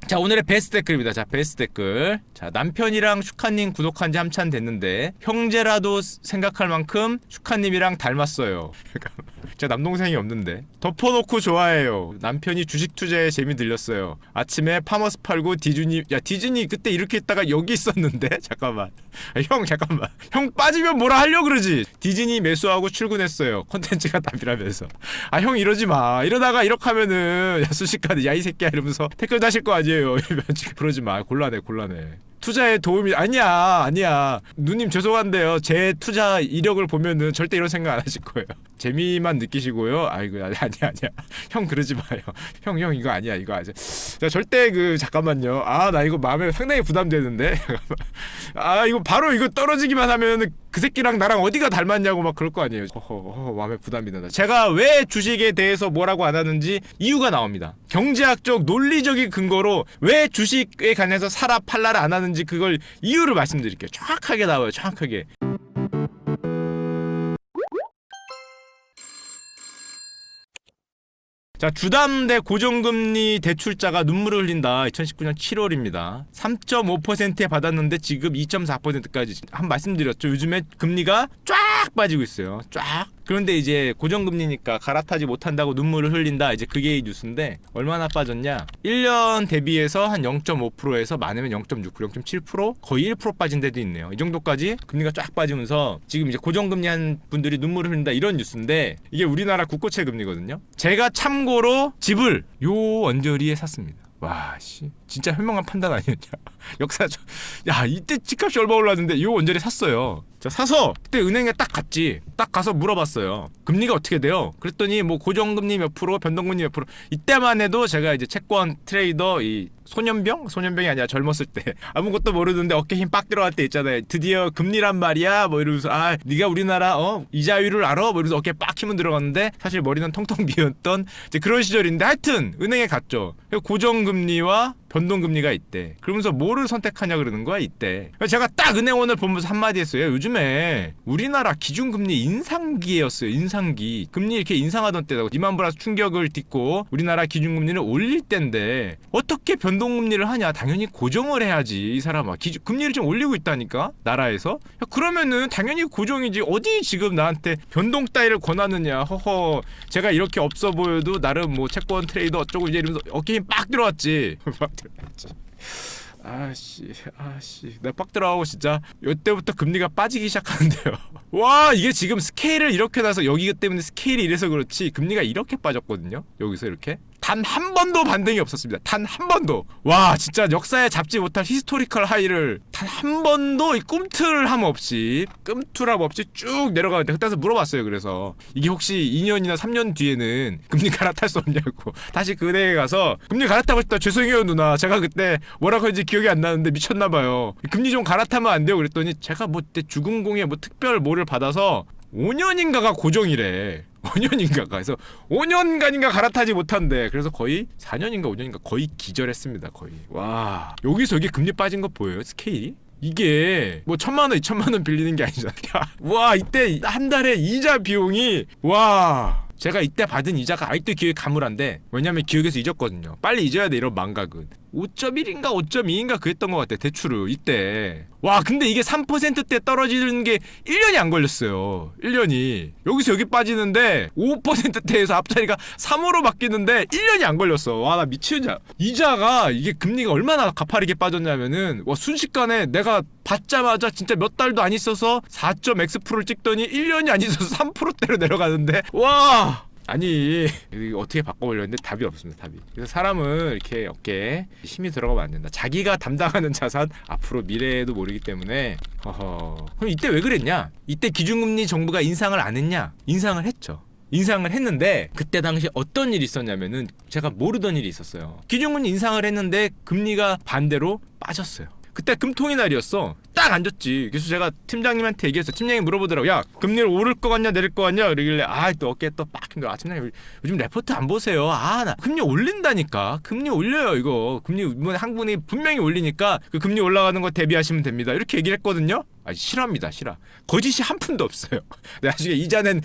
자, 오늘의 베스트 댓글입니다. 자, 베스트 댓글. 자, 남편이랑 슈카님 구독한 지 한참 됐는데 형제라도 생각할 만큼 슈카님이랑 닮았어요. 제가 남동생이 없는데. 덮어놓고 좋아해요. 남편이 주식 투자에 재미 들렸어요. 아침에 파머스 팔고 디즈니. 야, 디즈니 그때 이렇게 있다가 여기 있었는데? 잠깐만. 형 잠깐만. 형 빠지면 뭐라 하려고 그러지. 디즈니 매수하고 출근했어요. 콘텐츠가 답이라면서. 아, 형 이러지 마. 이러다가 이렇게 하면은 야, 순식간에 야 이 새끼야 이러면서 댓글 다실 거 아니에요. 이러면 지금 그러지 마. 곤란해. 투자에 도움이 아니야 누님 죄송한데요, 제 투자 이력을 보면은 절대 이런 생각 안 하실 거예요. 재미만 느끼시고요. 아이고 아니야 형 그러지 마요. 형 이거 아니야. 자, 절대 잠깐만요. 아, 나 이거 마음에 상당히 부담되는데. 아, 이거 바로 이거 떨어지기만 하면은 그 새끼랑 나랑 어디가 닮았냐고 막 그럴 거 아니에요. 마음에 부담이 된다. 제가 왜 주식에 대해서 뭐라고 안 하는지 이유가 나옵니다. 경제학적 논리적인 근거로 왜 주식에 관해서 사라 팔라를 안 하는지 그걸 이유를 말씀드릴게요. 정확하게 나와요. 정확하게. 자, 주담대 고정금리 대출자가 눈물을 흘린다. 2019년 7월입니다. 3.5%에 받았는데 지금 2.4%까지 한 말씀드렸죠. 요즘에 금리가 쫙 빠지고 있어요. 쫙. 그런데 이제 고정금리니까 갈아타지 못한다고 눈물을 흘린다. 이제 그게 이 뉴스인데 얼마나 빠졌냐? 1년 대비해서 한 0.5%에서 많으면 0.6%, 0.7%, 거의 1% 빠진 데도 있네요. 이 정도까지 금리가 쫙 빠지면서 지금 이제 고정금리 한 분들이 눈물을 흘린다, 이런 뉴스인데 이게 우리나라 국고채 금리거든요. 제가 참고로 집을 요 언저리에 샀습니다. 와, 씨, 진짜 현명한 판단 아니었냐? 역사적. 야, 이때 집값이 얼마 올랐는데 요 언저리 샀어요. 자, 사서 그때 은행에 딱 갔지. 딱 가서 물어봤어요. 금리가 어떻게 돼요? 그랬더니 뭐 고정금리 몇 프로, 변동금리 몇 프로. 이때만 해도 제가 이제 채권 트레이더 이 소년병이 아니라 젊었을 때 아무것도 모르는데 어깨 힘 빡 들어갈 때 있잖아요. 드디어 금리란 말이야 뭐 이러면서, 아, 네가 우리나라 이자율을 알아? 뭐 이러면서 어깨 빡 힘은 들어갔는데 사실 머리는 텅텅 비었던 이제 그런 시절인데, 하여튼 은행에 갔죠. 고정금리와 변동금리가 있대. 그러면서 뭐를 선택하냐 그러는 거야 이때. 제가 딱 은행원을 보면서 한마디 했어요. 요즘에 우리나라 기준금리 인상기였어요. 인상기. 금리 이렇게 인상하던 때라고. 리만 브라더스 충격을 딛고 우리나라 기준금리를 올릴 때인데 어떻게 변동금리를 하냐. 당연히 고정을 해야지. 이 사람아, 금리를 좀 올리고 있다니까 나라에서. 야, 그러면은 당연히 고정이지. 어디 지금 나한테 변동 따위를 권하느냐. 허허, 제가 이렇게 없어 보여도 나름 뭐 채권 트레이더 어쩌고 이제 이러면서 어깨 힘 빡 들어왔지. 아씨, 내가 빡 들어가고 진짜 이때부터 금리가 빠지기 시작하는데요. 와, 이게 지금 스케일을 이렇게 나서, 여기 때문에 스케일이 이래서 그렇지 금리가 이렇게 빠졌거든요. 여기서 이렇게 단 한 번도 반등이 없었습니다. 단 한 번도. 와, 진짜 역사에 잡지 못할 히스토리컬 하이를 단 한 번도 이 꿈틀함 없이 쭉 내려가는데, 그때서 물어봤어요. 그래서 이게 혹시 2년이나 3년 뒤에는 금리 갈아탈 수 없냐고. 다시 그 은행에 가서 금리 갈아타고 싶다. 죄송해요 누나, 제가 그때 뭐라고 했는지 기억이 안 나는데 미쳤나봐요. 금리 좀 갈아타면 안 돼요? 그랬더니 제가 뭐 그때 주금공에 뭐 특별 뭐를 받아서 5년인가가 고정이래. 5년인가가. 그래서 5년간인가 갈아타지 못한대. 그래서 거의 4년인가 5년인가 거의 기절했습니다. 거의. 와, 여기서 여기 금리 빠진 거 보여요? 스케일이? 이게 뭐 1,000만원 2,000만원 빌리는 게 아니잖아. 와, 이때 한 달에 이자 비용이, 와, 제가 이때 받은 이자가 아직도 기억이 가물한데, 왜냐면 기억에서 잊었거든요. 빨리 잊어야 돼 이런 망각은. 5.1인가 5.2인가 그랬던 것 같아, 대출을 이때. 와, 근데 이게 3%대 떨어지는 게 1년이 안 걸렸어요. 1년이. 여기서 여기 빠지는데 5%대에서 앞자리가 3으로 바뀌는데 1년이 안 걸렸어. 와, 나 미치겠냐. 이자가, 이게 금리가 얼마나 가파르게 빠졌냐면은, 와, 순식간에 내가 받자마자 진짜 몇 달도 안 있어서 4.X%를 찍더니 1년이 안 있어서 3%대로 내려가는데, 와, 아니 이거 어떻게 바꿔보려고 했는데 답이 없습니다. 답이. 그래서 사람은 이렇게 어깨에 힘이 들어가면 안 된다. 자기가 담당하는 자산, 앞으로 미래에도 모르기 때문에. 그럼 이때 왜 그랬냐? 이때 기준금리 정부가 인상을 안 했냐? 인상을 했죠. 인상을 했는데 그때 당시 어떤 일이 있었냐면은 제가 모르던 일이 있었어요. 기준금리 인상을 했는데 금리가 반대로 빠졌어요. 그때 금통이 날이었어. 딱 앉았지. 그래서 제가 팀장님한테 얘기했어. 팀장님이 물어보더라고. 야, 금리를 오를 거 같냐 내릴 거 같냐? 그러길래 또 어깨에 또 빡 힘들어. 팀장님 요즘 레포트 안 보세요? 나 금리 올린다니까. 금리 올려요 이거. 금리 이번에 한국은행이 분명히 올리니까 그 금리 올라가는 거 대비하시면 됩니다. 이렇게 얘기를 했거든요. 싫어합니다. 싫어. 거짓이 한 푼도 없어요. 나중에 이자 낸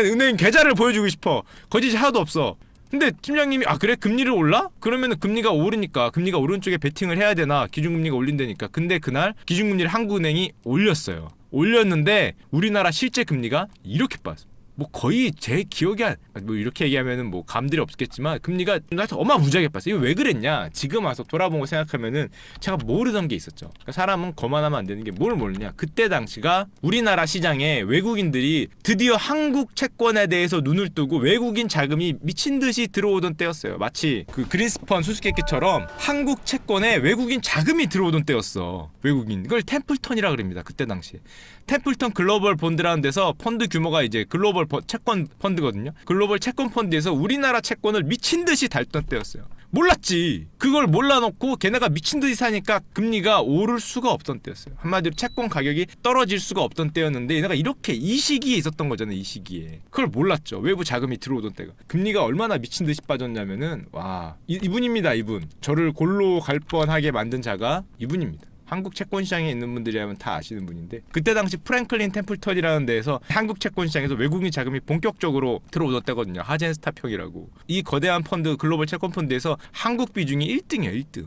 은행 계좌를 보여주고 싶어. 거짓이 하나도 없어. 근데 팀장님이 아 그래 금리를 올라? 그러면은 금리가 오르니까 금리가 오른 쪽에 베팅을 해야 되나 기준금리가 올린다니까. 근데 그날 기준금리를 한국은행이 올렸어요. 올렸는데 우리나라 실제 금리가 이렇게 빠졌어. 뭐 거의 제 기억이 뭐 이렇게 얘기하면은 뭐 감들이 없겠지만 금리가 하여튼 어마무지하게 빠졌어. 이거 왜 그랬냐? 지금 와서 돌아보고 생각하면은 제가 모르던 게 있었죠. 그러니까 사람은 거만하면 안 되는 게 뭘 모르냐? 그때 당시가 우리나라 시장에 외국인들이 드디어 한국 채권에 대해서 눈을 뜨고 외국인 자금이 미친 듯이 들어오던 때였어요. 마치 그 그린스펀 수수께끼처럼 한국 채권에 외국인 자금이 들어오던 때였어. 외국인 이걸 템플턴이라 그럽니다. 그때 당시에 템플턴 글로벌 본드라는 데서 펀드 규모가 이제 글로벌 채권 펀드거든요. 글로벌 채권 펀드에서 우리나라 채권을 미친 듯이 달던 때였어요. 몰랐지. 그걸 몰라놓고 걔네가 미친 듯이 사니까 금리가 오를 수가 없던 때였어요. 한마디로 채권 가격이 떨어질 수가 없던 때였는데 얘네가 이렇게 이 시기에 있었던 거잖아요. 이 시기에. 그걸 몰랐죠. 외부 자금이 들어오던 때가. 금리가 얼마나 미친 듯이 빠졌냐면은 와 이분입니다. 이분. 저를 골로 갈 뻔하게 만든 자가 이분입니다. 한국 채권 시장에 있는 분들이라면 다 아시는 분인데 그때 당시 프랭클린 템플턴이라는 데에서 한국 채권 시장에서 외국인 자금이 본격적으로 들어오던 때거든요. 하젠스타평이라고. 이 거대한 펀드 글로벌 채권 펀드에서 한국 비중이 1등이야 1등.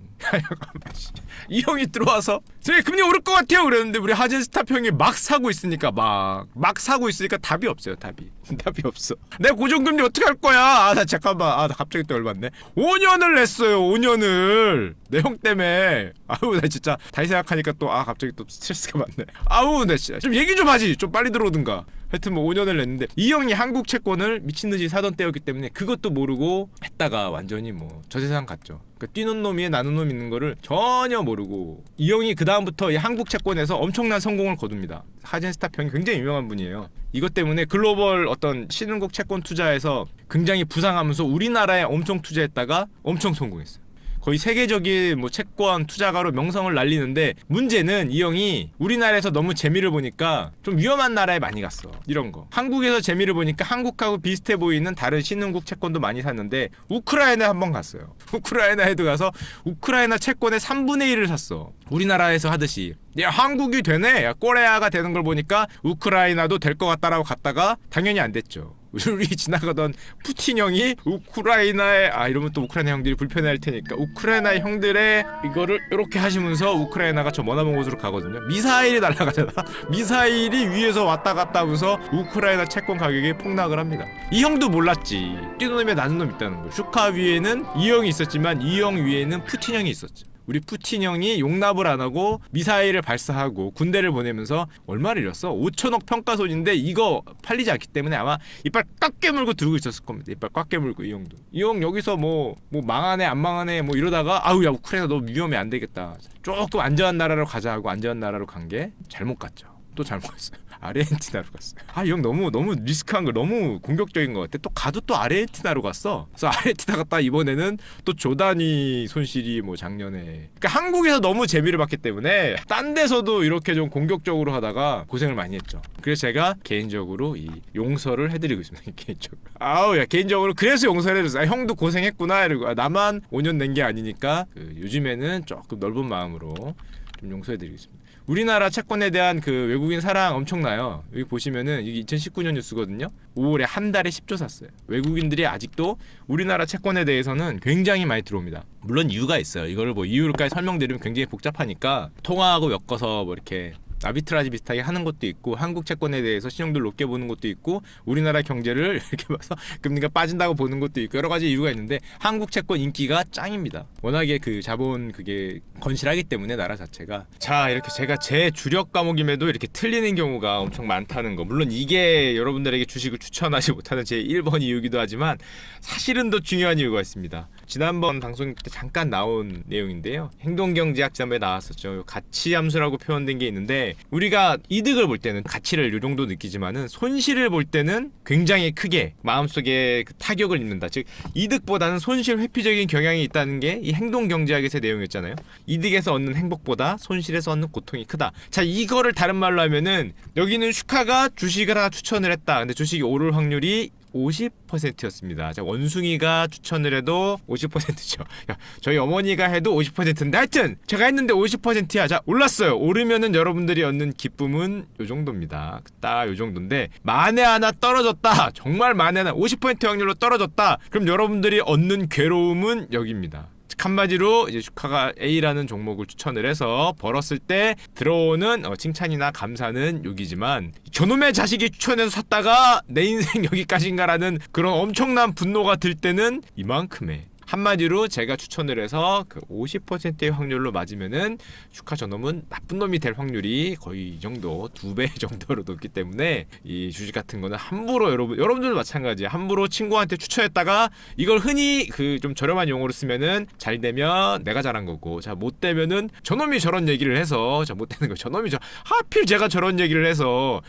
이 형이 들어와서 저희 금리 오를 것 같아요 그랬는데 우리 하젠스타평이 막 사고 있으니까 막 사고 있으니까 답이 없어요. 답이 없어. 내가 고정금리 어떻게 할 거야? 아 나 잠깐만 나 갑자기 또 열받네. 5년을 냈어요 5년을 내 형 때문에. 아우 나 진짜 다시 생각하니까 또 갑자기 또 스트레스가 많네. 아우 나 진짜 좀 얘기 좀 하지. 좀 빨리 들어오든가. 하여튼 뭐 5년을 냈는데 이 형이 한국 채권을 미친듯이 사던 때였기 때문에 그것도 모르고 했다가 완전히 뭐 저세상 갔죠. 그러니까 뛰는 놈이에 나는 놈 있는 거를 전혀 모르고 이 형이 그 다음부터 이 한국 채권에서 엄청난 성공을 거둡니다. 하젠스타평이 굉장히 유명한 분이에요. 이것 때문에 글로벌 어떤 신흥국 채권 투자에서 굉장히 부상하면서 우리나라에 엄청 투자했다가 엄청 성공했어요. 거의 세계적인 뭐 채권 투자가로 명성을 날리는데 문제는 이 형이 우리나라에서 너무 재미를 보니까 좀 위험한 나라에 많이 갔어. 이런 거. 한국에서 재미를 보니까 한국하고 비슷해 보이는 다른 신흥국 채권도 많이 샀는데 우크라이나에 한번 갔어요. 우크라이나에도 가서 우크라이나 채권의 3분의 1을 샀어. 우리나라에서 하듯이. 야 한국이 되네. 야 꼬레아가 되는 걸 보니까 우크라이나도 될 것 같다라고 갔다가 당연히 안 됐죠. 우리 지나가던 푸틴 형이 우크라이나에 이러면 또 우크라이나 형들이 불편해할 테니까 우크라이나 형들의 이거를 이렇게 하시면서 우크라이나가 저 머나먼 곳으로 가거든요. 미사일이 날아가잖아. 미사일이 위에서 왔다 갔다 하면서 우크라이나 채권 가격이 폭락을 합니다. 이 형도 몰랐지. 뛰는 놈에 나는 놈 있다는 거. 슈카 위에는 이 형이 있었지만 이 형 위에는 푸틴 형이 있었지. 우리 푸틴 형이 용납을 안 하고 미사일을 발사하고 군대를 보내면서 얼마를 잃었어? 5천억 평가손인데 이거 팔리지 않기 때문에 아마 이빨 꽉 깨물고 들고 있었을 겁니다. 이빨 꽉 깨물고 이 형도. 이 형 여기서 뭐 망하네 안 망하네 뭐 이러다가 아우 야 우크라이나 너무 위험해 안 되겠다. 조금 안전한 나라로 가자 하고 안전한 나라로 간 게 잘못 갔죠. 또 잘못 갔어요. 아르헨티나로 갔어요. 이 형 너무 리스크한 거 너무 공격적인 것 같아. 또 가도 또 아르헨티나로 갔어. 그래서 아르헨티나 갔다 이번에는 또 조단위 손실이 뭐 작년에. 그러니까 한국에서 너무 재미를 봤기 때문에 딴 데서도 이렇게 좀 공격적으로 하다가 고생을 많이 했죠. 그래서 제가 개인적으로 이 용서를 해드리고 있습니다. 개인적으로. 개인적으로 그래서 용서를 해줬어요. 형도 고생했구나 이러고 나만 5년 낸 게 아니니까 요즘에는 조금 넓은 마음으로 좀 용서해드리고 있습니다. 우리나라 채권에 대한 그 외국인 사랑 엄청나요. 여기 보시면은 이게 2019년 뉴스거든요. 5월에 한 달에 10조 샀어요. 외국인들이 아직도 우리나라 채권에 대해서는 굉장히 많이 들어옵니다. 물론 이유가 있어요. 이거를 뭐 이유를까지 설명드리면 굉장히 복잡하니까 통화하고 엮어서 뭐 이렇게 아비트라지 비슷하게 하는 것도 있고 한국 채권에 대해서 신용도를 높게 보는 것도 있고 우리나라 경제를 이렇게 봐서 금리가 빠진다고 보는 것도 있고 여러 가지 이유가 있는데 한국 채권 인기가 짱입니다. 워낙에 그 자본 그게 건실하기 때문에 나라 자체가. 자 이렇게 제가 제 주력 과목임에도 이렇게 틀리는 경우가 엄청 많다는 거. 물론 이게 여러분들에게 주식을 추천하지 못하는 제 1번 이유기도 하지만 사실은 더 중요한 이유가 있습니다. 지난번 방송 때 잠깐 나온 내용인데요. 행동경제학 지난번에 나왔었죠. 가치함수라고 표현된 게 있는데 우리가 이득을 볼 때는 가치를 요 정도 느끼지만은 손실을 볼 때는 굉장히 크게 마음속에 그 타격을 입는다. 즉 이득보다는 손실 회피적인 경향이 있다는 게 이 행동경제학에서의 내용이었잖아요. 이득에서 얻는 행복보다 손실에서 얻는 고통이 크다. 자 이거를 다른 말로 하면은 여기는 슈카가 주식을 하나 추천을 했다. 근데 주식이 오를 확률이 50%였습니다. 자, 원숭이가 추천을 해도 50%죠. 저희 어머니가 해도 50%인데 하여튼 제가 했는데 50%야. 자, 올랐어요. 오르면은 여러분들이 얻는 기쁨은 요 정도입니다. 딱 요 정도인데 만에 하나 떨어졌다. 정말 만에 하나 50% 확률로 떨어졌다. 그럼 여러분들이 얻는 괴로움은 여기입니다. 한마디로 이제 슈카가 A라는 종목을 추천을 해서 벌었을 때 들어오는 칭찬이나 감사는 여기지만 저놈의 자식이 추천해서 샀다가 내 인생 여기까지인가라는 그런 엄청난 분노가 들 때는 이만큼의 한마디로 제가 추천을 해서 그 50%의 확률로 맞으면은 슈카 저놈은 나쁜 놈이 될 확률이 거의 이 정도 2배 정도로 높기 때문에 이 주식 같은 거는 함부로 여러분들도 마찬가지야. 함부로 친구한테 추천했다가 이걸 흔히 그 좀 저렴한 용어로 쓰면은 잘 되면 내가 잘한 거고 자 못 되면은 저놈이 저런 얘기를 해서 자 못 되는 거 저놈이 하필 제가 저런 얘기를 해서